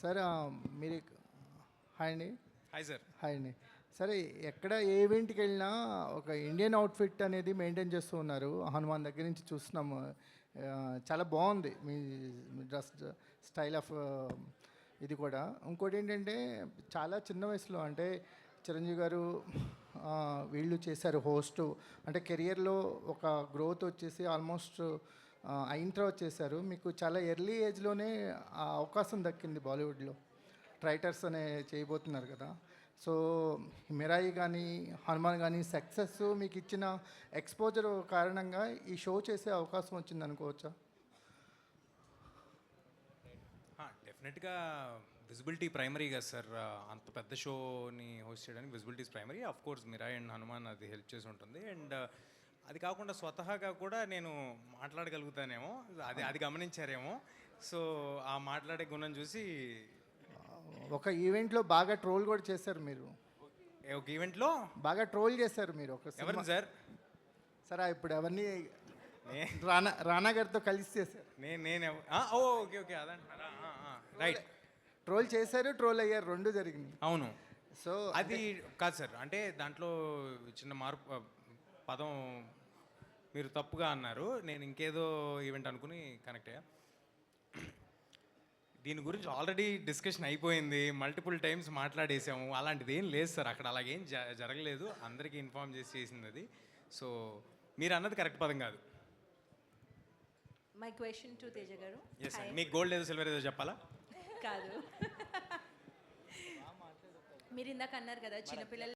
Sir మీరు hi అండి. Hi sir. Hi అండి. సరే, ఎక్కడ ఏ ఈవెంట్కి వెళ్ళినా ఒక ఇండియన్ అవుట్ఫిట్ అనేది మెయింటైన్ చేస్తూ ఉన్నారు. హనుమాన్ దగ్గర నుంచి చూస్తున్నాము. చాలా బాగుంది మీ డ్రెస్ స్టైల్ ఆఫ్ ఇది కూడా. ఇంకోటి ఏంటంటే చాలా చిన్న వయసులో అంటే చిరంజీవి గారు వీళ్ళు చేశారు హోస్ట్, అంటే కెరియర్లో ఒక గ్రోత్ వచ్చేసి ఆల్మోస్ట్ అయిన తర్వాత చేశారు. మీకు చాలా ఎర్లీ ఏజ్లోనే ఆ అవకాశం దక్కింది బాలీవుడ్లో. ట్రైటర్స్ అనే చేయబోతున్నారు కదా. సో మిరాయి కానీ హనుమాన్ కానీ సక్సెస్ మీకు ఇచ్చిన ఎక్స్పోజర్ కారణంగా ఈ షో చేసే అవకాశం వచ్చింది అనుకోవచ్చా? డెఫినెట్గా విజిబిలిటీ ప్రైమరీ కదా సార్. అంత పెద్ద షోని హోస్ట్ చేయడానికి visibility primary. Of course Mirai and Hanuman అది హెల్ప్ చేసి ఉంటుంది. అండ్ అది కాకుండా స్వతహాగా కూడా నేను మాట్లాడగలుగుతానేమో, అది గమనించారేమో. సో ఆ మాట్లాడే గుణం చూసి ఒక ఈవెంట్లో బాగా ట్రోల్ కూడా చేశారు మీరు. ఒక ఈవెంట్లో బాగా ట్రోల్ చేశారు మీరు. ఒక ఎవరిని సార్? సరే, ఇప్పుడు అవన్నీ రానా గారితో కలిసి చేశారు. నేను ఓకే ఓకే అదంటారా? రైట్. ట్రోల్ చేశారు, ట్రోల్ అయ్యారు, రెండు జరిగినాయి. అవును. సో అది కాదు సార్, అంటే దాంట్లో చిన్న మార్పు, పదం మీరు తప్పుగా అన్నారు. నేను ఇంకేదో ఈవెంట్ అనుకుని కనెక్ట్ అయ్యా. దీని గురించి ఆల్రెడీ డిస్కషన్ అయిపోయింది, మల్టిపుల్ టైమ్స్ మాట్లాడేసాము. అలాంటిది ఏం లేదు సార్, అక్కడ అలాగేం జరగలేదు. అందరికీ ఇన్ఫార్మ్ చేసి చేసింది అది. సో మీరు అన్నది కరెక్ట్ పదం కాదు. మై క్వశ్చన్ టు తేజ గారు. Yes sir. మీకు గోల్డ్ ఏదో సిల్వర్ ఏదో చెప్పాలా? కాదు, మీరు ఇందాక అన్నారు కదా చిన్నపిల్లలు